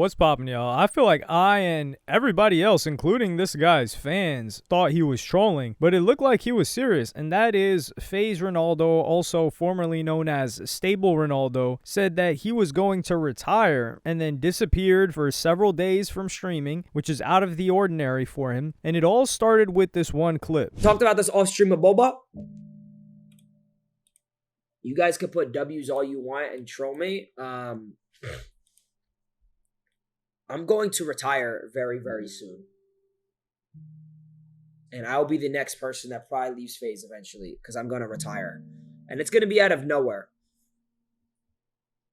What's poppin', y'all? I feel like I and everybody else, including this guy's fans, thought he was trolling, but it looked like he was serious, and that is FaZe Ronaldo, also formerly known as Stable Ronaldo, said that he was going to retire and then disappeared for several days from streaming, which is out of the ordinary for him, and it all started with this one clip. Talked about this off stream with Boba. You guys can put W's all you want and troll me. I'm going to retire very, very soon. And I'll be the next person that probably leaves FaZe eventually because I'm going to retire. And it's going to be out of nowhere.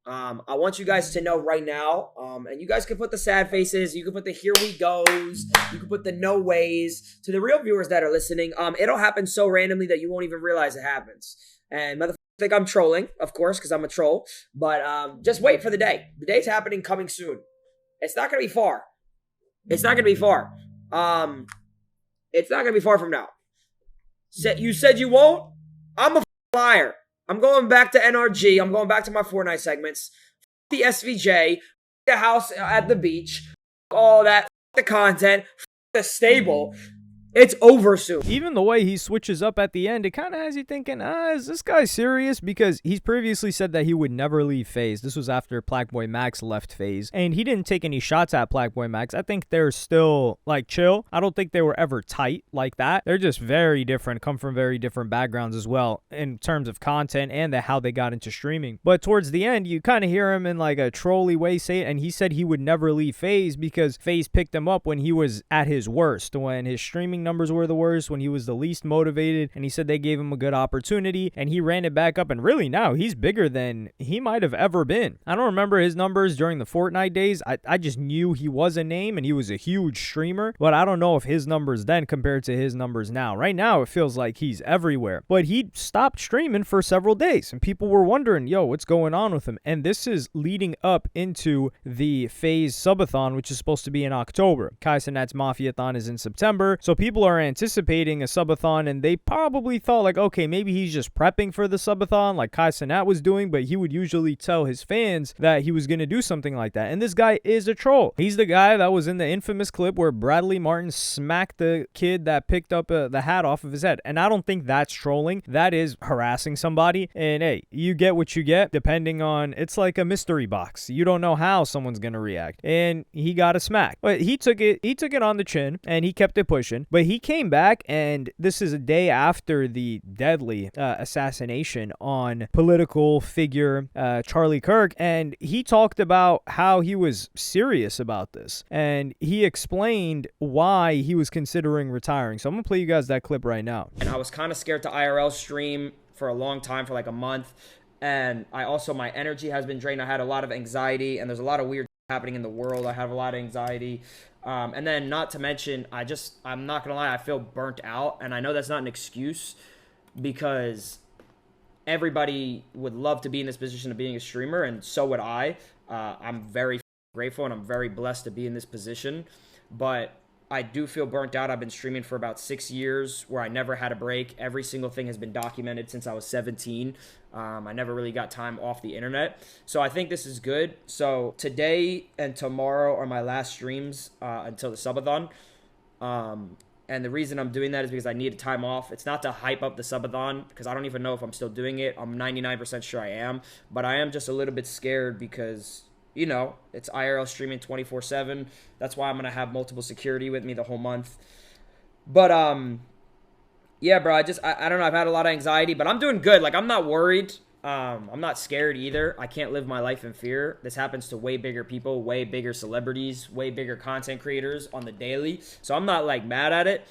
I want you guys to know right now, and you guys can put the sad faces, you can put the here we goes, you can put the no ways. To the real viewers that are listening, it'll happen so randomly that you won't even realize it happens. And motherfuckers think I'm trolling, of course, because I'm a troll. But just wait for the day. The day's happening, coming soon. It's not going to be far. It's not going to be far. It's not going to be far from now. You said you won't? I'm a liar. I'm going back to NRG. I'm going back to my Fortnite segments. The SVJ. The house at the beach. All that. The content. The stable. It's over soon. Even the way he switches up at the end, it kind of has you thinking, is this guy serious? Because he's previously said that he would never leave FaZe. This was after Blackboy Max left FaZe. And he didn't take any shots at Blackboy Max. I think they're still, like, chill. I don't think they were ever tight like that. They're just very different, come from very different backgrounds as well in terms of content and how they got into streaming. But towards the end, you kind of hear him in, like, a trolly way say it. And he said he would never leave FaZe because FaZe picked him up when he was at his worst, when his streaming numbers were the worst, when he was the least motivated, and he said they gave him a good opportunity and he ran it back up, and really now he's bigger than he might have ever been. I don't remember his numbers during the Fortnite days. I just knew he was a name and he was a huge streamer, but I don't know if his numbers then compared to his numbers now. Right now it feels like he's everywhere, but he stopped streaming for several days and people were wondering, yo, what's going on with him? And this is leading up into the FaZe subathon, which is supposed to be in October. Kai Cenat's Mafiathon is in September, so people are anticipating a subathon, and they probably thought, like, okay, maybe he's just prepping for the subathon like Kai Cenat was doing, but he would usually tell his fans that he was going to do something like that. And this guy is a troll. He's the guy that was in the infamous clip where Bradley Martin smacked the kid that picked up the hat off of his head. And I don't think that's trolling. That is harassing somebody. And hey, you get what you get depending on, it's like a mystery box. You don't know how someone's going to react. And he got a smack. But he took it on the chin and he kept it pushing. But he came back, and this is a day after the deadly assassination on political figure Charlie Kirk, and he talked about how he was serious about this, and he explained why he was considering retiring. So I'm gonna play you guys that clip right now. And I was kind of scared to IRL stream for a long time, for like a month, and my energy has been drained. I had a lot of anxiety, and there's a lot of weird happening in the world. I have a lot of anxiety. And then not to mention, I'm not going to lie, I feel burnt out. And I know that's not an excuse because everybody would love to be in this position of being a streamer. And so would I. I'm very grateful and I'm very blessed to be in this position. But I do feel burnt out. I've been streaming for about 6 years where I never had a break. Every single thing has been documented since I was 17. I never really got time off the internet. So I think this is good. So today and tomorrow are my last streams until the subathon. And the reason I'm doing that is because I need time off. It's not to hype up the subathon because I don't even know if I'm still doing it. I'm 99% sure I am. But I am just a little bit scared because, you know, it's IRL streaming 24/7. That's why I'm going to have multiple security with me the whole month. But, yeah, bro, I don't know. I've had a lot of anxiety, but I'm doing good. Like, I'm not worried. I'm not scared either. I can't live my life in fear. This happens to way bigger people, way bigger celebrities, way bigger content creators on the daily. So I'm not, like, mad at it.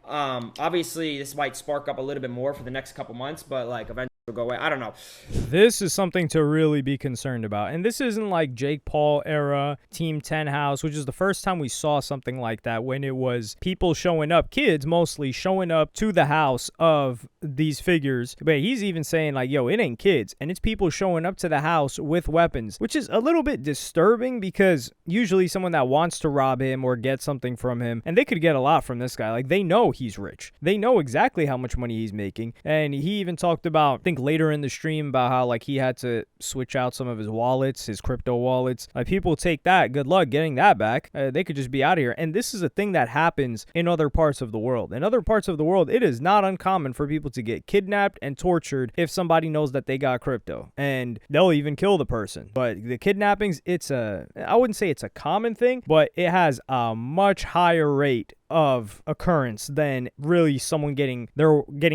Obviously, this might spark up a little bit more for the next couple months, but, like, eventually it'll go away. I don't know. This is something to really be concerned about. And this isn't like Jake Paul era Team 10 House, which is the first time we saw something like that, when it was people showing up, kids mostly showing up to the house of these figures. But he's even saying, like, yo, it ain't kids. And it's people showing up to the house with weapons, which is a little bit disturbing because usually someone that wants to rob him or get something from him, and they could get a lot from this guy. Like, they know he's rich. They know exactly how much money he's making. And he even talked about, I think think later in the stream about how like he had to switch out some of his wallets, his crypto wallets. Like people take that, good luck getting that back. They could just be out of here. And this is a thing that happens in other parts of the world. In other parts of the world, it is not uncommon for people to get kidnapped and tortured if somebody knows that they got crypto, and they'll even kill the person. But the kidnappings, I wouldn't say it's a common thing, but it has a much higher rate of occurrence than really someone getting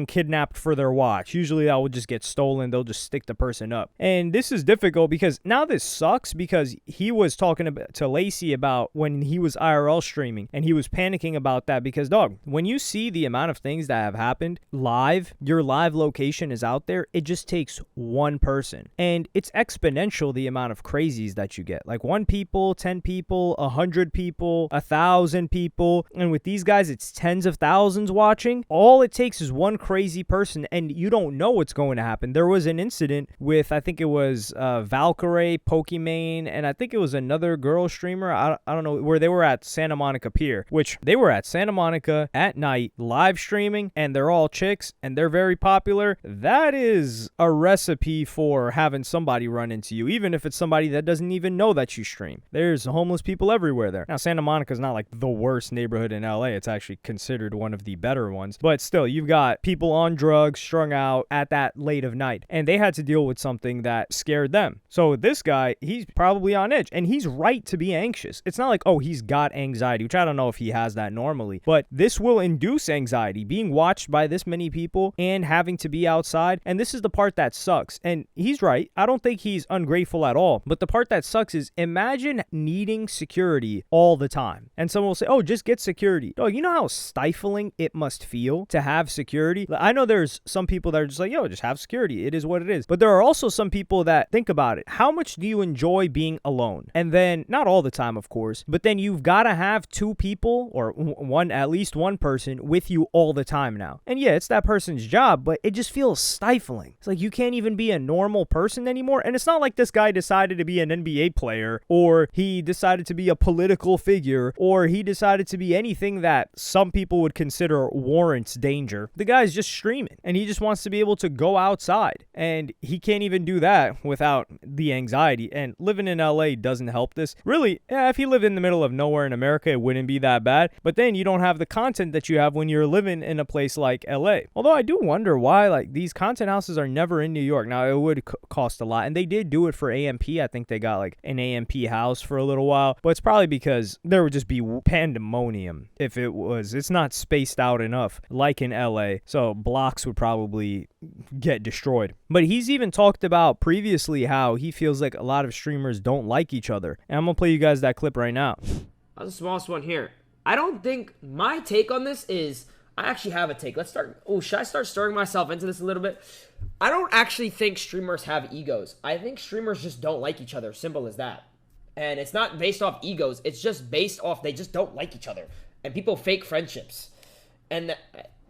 kidnapped for their watch. Usually that will just get stolen. They'll just stick the person up. And this is difficult because now this sucks, because he was talking to Lacey about when he was IRL streaming, and he was panicking about that because, dog, when you see the amount of things that have happened live, your live location is out there, it just takes one person, and it's exponential the amount of crazies that you get. Like 1 people, 10 people, 100 people, 1,000 people, and with these guys, it's tens of thousands watching. All it takes is one crazy person, and you don't know what's going to happen. There was an incident with, I think it was Valkyrie, Pokimane, and I think it was another girl streamer. I don't know, where they were at Santa Monica Pier, which they were at Santa Monica at night live streaming, and they're all chicks, and they're very popular. That is a recipe for having somebody run into you, even if it's somebody that doesn't even know that you stream. There's homeless people everywhere there. Now, Santa Monica's not like the worst neighborhood in LA. It's actually considered one of the better ones. But still, you've got people on drugs, strung out at that late of night, and they had to deal with something that scared them. So this guy, he's probably on edge, and he's right to be anxious. It's not like, oh, he's got anxiety, which I don't know if he has that normally, but this will induce anxiety, being watched by this many people and having to be outside. And this is the part that sucks. And he's right. I don't think he's ungrateful at all. But the part that sucks is, imagine needing security all the time. And someone will say, oh, just get security. Oh, you know how stifling it must feel to have security? I know there's some people that are just like, yo, just have security. It is what it is. But there are also some people that think about it. How much do you enjoy being alone? And then, not all the time, of course, but then you've got to have 2 people or at least one person with you all the time now. And yeah, it's that person's job, but it just feels stifling. It's like you can't even be a normal person anymore. And it's not like this guy decided to be an NBA player, or he decided to be a political figure, or he decided to be anything that some people would consider warrants danger. The guy's just streaming, and he just wants to be able to go outside, and he can't even do that without the anxiety. And living in LA doesn't help this. Really, yeah, if he lived in the middle of nowhere in America, it wouldn't be that bad. But then you don't have the content that you have when you're living in a place like LA. Although I do wonder why like these content houses are never in New York. Now, it would cost a lot, and they did do it for AMP. I think they got like an AMP house for a little while, but it's probably because there would just be pandemonium if it's not spaced out enough like in LA, so blocks would probably get destroyed. But he's even talked about previously how he feels like a lot of streamers don't like each other, and I'm gonna play you guys that clip right now. That's the smallest one here. I don't think my take on this is, I actually have a take. Let's start. Oh, should I start stirring myself into this a little bit? I don't actually think streamers have egos. I think streamers just don't like each other. Simple as that. And it's not based off egos. It's just based off they just don't like each other. And people fake friendships. And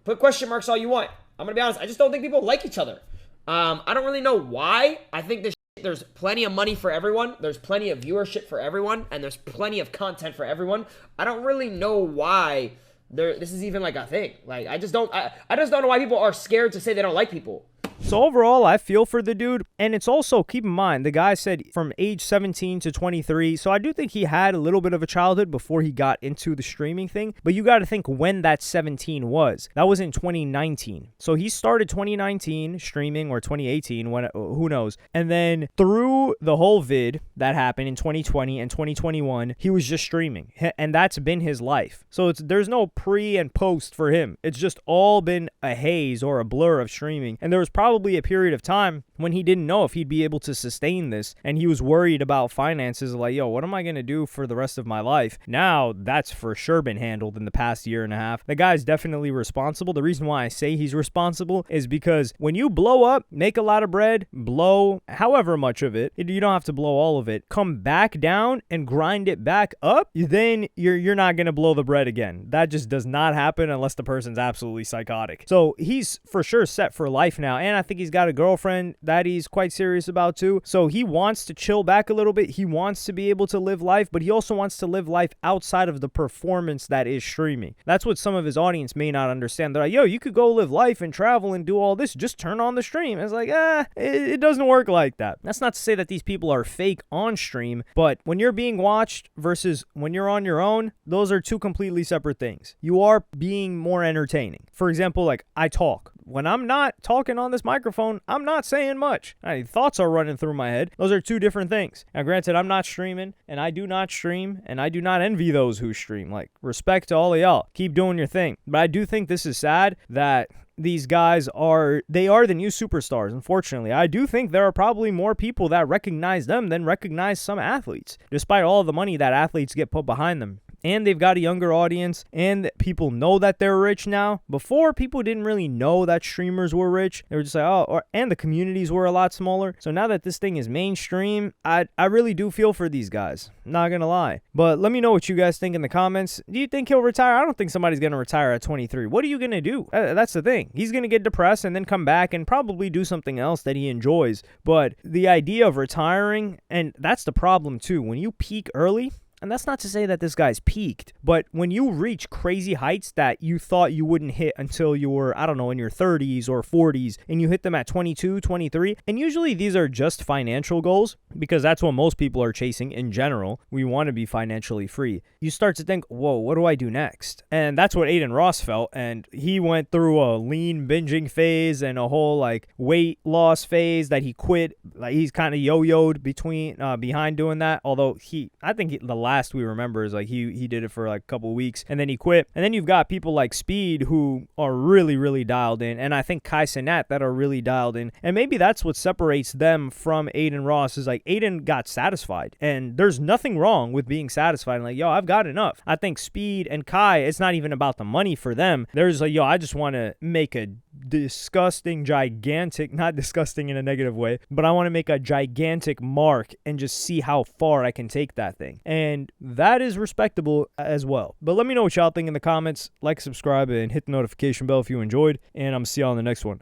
put question marks all you want. I'm going to be honest. I just don't think people like each other. I don't really know why. I think there's plenty of money for everyone. There's plenty of viewership for everyone. And there's plenty of content for everyone. I don't really know why this is even like a thing. Like, I just don't know why people are scared to say they don't like people. So overall, I feel for the dude. And it's also, keep in mind, the guy said from age 17 to 23. So I do think he had a little bit of a childhood before he got into the streaming thing. But you got to think when that 17 was. That was in 2019. So he started 2019 streaming, or 2018, who knows. And then through the whole vid that happened in 2020 and 2021, he was just streaming. And that's been his life. So there's no pre and post for him. It's just all been a haze or a blur of streaming. And there was probably a period of time when he didn't know if he'd be able to sustain this, and he was worried about finances, like, yo, what am I going to do for the rest of my life? Now, that's for sure been handled in the past year and a half. The guy's definitely responsible. The reason why I say he's responsible is because when you blow up, make a lot of bread, blow however much of it, you don't have to blow all of it, come back down and grind it back up, then you're not going to blow the bread again. That just does not happen unless the person's absolutely psychotic. So he's for sure set for life now. And and I think he's got a girlfriend that he's quite serious about too. So he wants to chill back a little bit. He wants to be able to live life, but he also wants to live life outside of the performance that is streaming. That's what some of his audience may not understand. They're like, yo, you could go live life and travel and do all this. Just turn on the stream. It's like, it doesn't work like that. That's not to say that these people are fake on stream, but when you're being watched versus when you're on your own, those are two completely separate things. You are being more entertaining. For example, like I talk. When I'm not talking on this microphone, I'm not saying much. Thoughts are running through my head. Those are two different things. Now, granted, I'm not streaming, and I do not stream, and I do not envy those who stream. Like, respect to all of y'all. Keep doing your thing. But I do think this is sad that these guys are the new superstars. Unfortunately, I do think there are probably more people that recognize them than recognize some athletes, despite all the money that athletes get put behind them. And they've got a younger audience, and people know that they're rich now. Before, people didn't really know that streamers were rich. They were just like, and the communities were a lot smaller. So now that this thing is mainstream, I really do feel for these guys. Not gonna lie. But let me know what you guys think in the comments. Do you think he'll retire? I don't think somebody's gonna retire at 23. What are you gonna do? That's the thing. He's gonna get depressed and then come back and probably do something else that he enjoys. But the idea of retiring, and that's the problem too. When you peak early, and that's not to say that this guy's peaked, but when you reach crazy heights that you thought you wouldn't hit until you were, I don't know, in your 30s or 40s, and you hit them at 22, 23, and usually these are just financial goals, because that's what most people are chasing in general. We want to be financially free. You start to think, whoa, what do I do next? And that's what Aiden Ross felt, and he went through a lean binging phase and a whole like weight loss phase that he quit. Like he's kind of yo-yoed behind doing that, although I think the last we remember is like he did it for like a couple of weeks and then he quit. And then you've got people like Speed who are really, really dialed in, and I think Kai Cenat that are really dialed in. And maybe that's what separates them from Aiden Ross, is like Aiden got satisfied, and there's nothing wrong with being satisfied and like, yo, I've got enough. I think Speed and Kai, it's not even about the money for them. There's like, yo, I just want to make a disgusting, gigantic, not disgusting in a negative way, but I want to make a gigantic mark and just see how far I can take that thing. And that is respectable as well. But let me know what y'all think in the comments. Like, subscribe, and hit the notification bell if you enjoyed, and I'm see y'all in the next one.